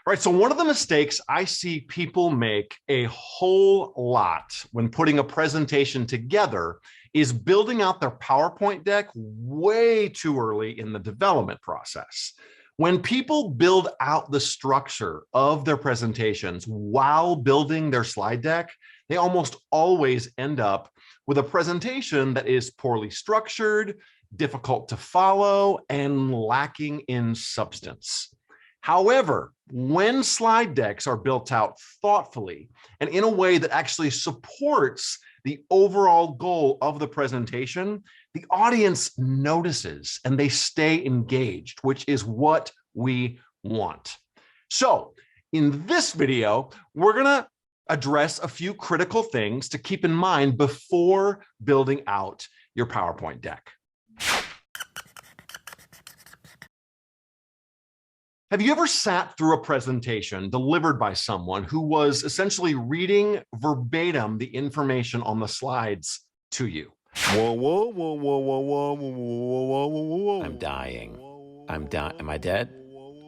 All right, so one of the mistakes I see people make a whole lot when putting a presentation together is building out their PowerPoint deck way too early in the development process. When people build out the structure of their presentations while building their slide deck, they almost always end up with a presentation that is poorly structured, difficult to follow, and lacking in substance. However, when slide decks are built out thoughtfully and in a way that actually supports the overall goal of the presentation, the audience notices and they stay engaged, which is what we want. So in this video, we're going to address a few critical things to keep in mind before building out your PowerPoint deck. Have you ever sat through a presentation delivered by someone who was essentially reading verbatim the information on the slides to you? Whoa, whoa, whoa, whoa, whoa, whoa, whoa, whoa, whoa, whoa. I'm dying. I'm dying. Am I dead?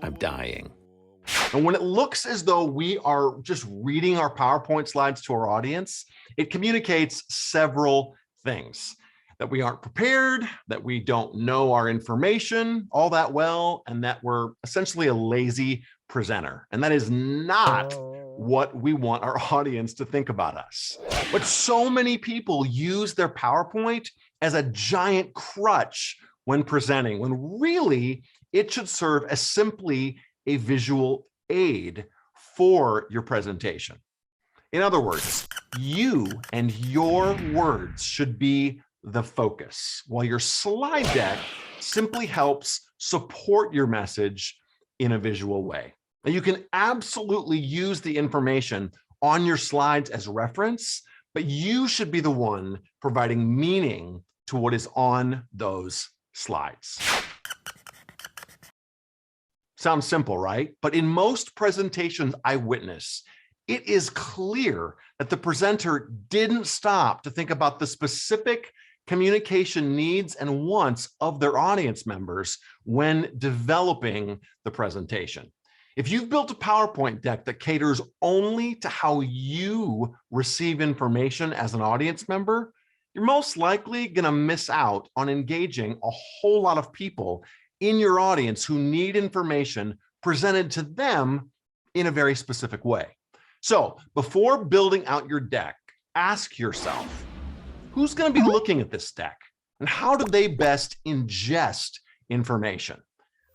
I'm dying. And when it looks as though we are just reading our PowerPoint slides to our audience, it communicates several things. That we aren't prepared, that we don't know our information all that well, and that we're essentially a lazy presenter. And that is not what we want our audience to think about us. But so many people use their PowerPoint as a giant crutch when presenting, when really it should serve as simply a visual aid for your presentation. In other words, you and your words should be the focus, while your slide deck simply helps support your message in a visual way. Now, you can absolutely use the information on your slides as reference, but you should be the one providing meaning to what is on those slides. Sounds simple, right? But in most presentations I witness, it is clear that the presenter didn't stop to think about the specific communication needs and wants of their audience members when developing the presentation. If you've built a PowerPoint deck that caters only to how you receive information as an audience member, you're most likely going to miss out on engaging a whole lot of people in your audience who need information presented to them in a very specific way. So before building out your deck, ask yourself, who's going to be looking at this deck, and how do they best ingest information?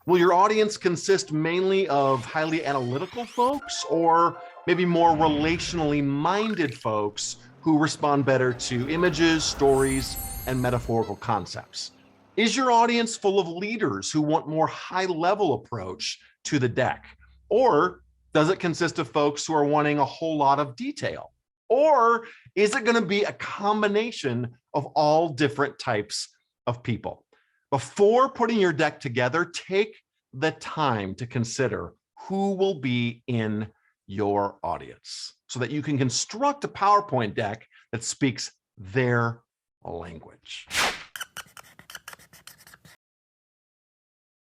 Will your audience consist mainly of highly analytical folks, or maybe more relationally minded folks who respond better to images, stories, and metaphorical concepts? Is your audience full of leaders who want more high-level approach to the deck? Or does it consist of folks who are wanting a whole lot of detail? Or is it going to be a combination of all different types of people? Before putting your deck together, take the time to consider who will be in your audience so that you can construct a PowerPoint deck that speaks their language.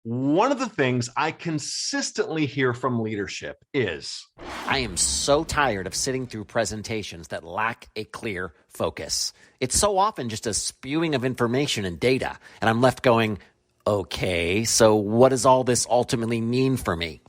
One of the things I consistently hear from leadership is, I am so tired of sitting through presentations that lack a clear focus. It's so often just a spewing of information and data, and I'm left going, okay, so what does all this ultimately mean for me?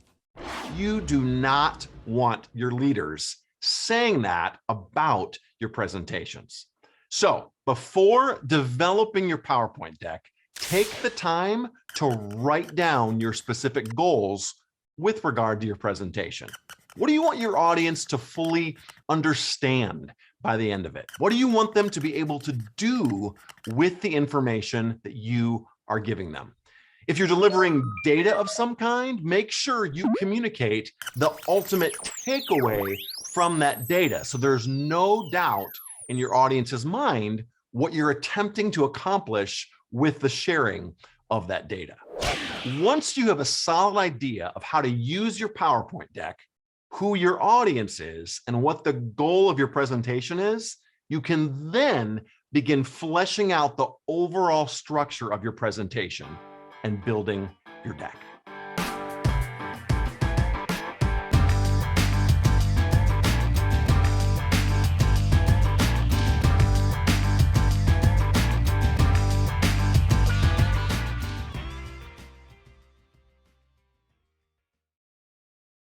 You do not want your leaders saying that about your presentations. So before developing your PowerPoint deck, take the time to write down your specific goals with regard to your presentation. What do you want your audience to fully understand by the end of it? What do you want them to be able to do with the information that you are giving them? If you're delivering data of some kind, make sure you communicate the ultimate takeaway from that data, so there's no doubt in your audience's mind what you're attempting to accomplish with the sharing of that data. Once you have a solid idea of how to use your PowerPoint deck, who your audience is, and what the goal of your presentation is, you can then begin fleshing out the overall structure of your presentation and building your deck.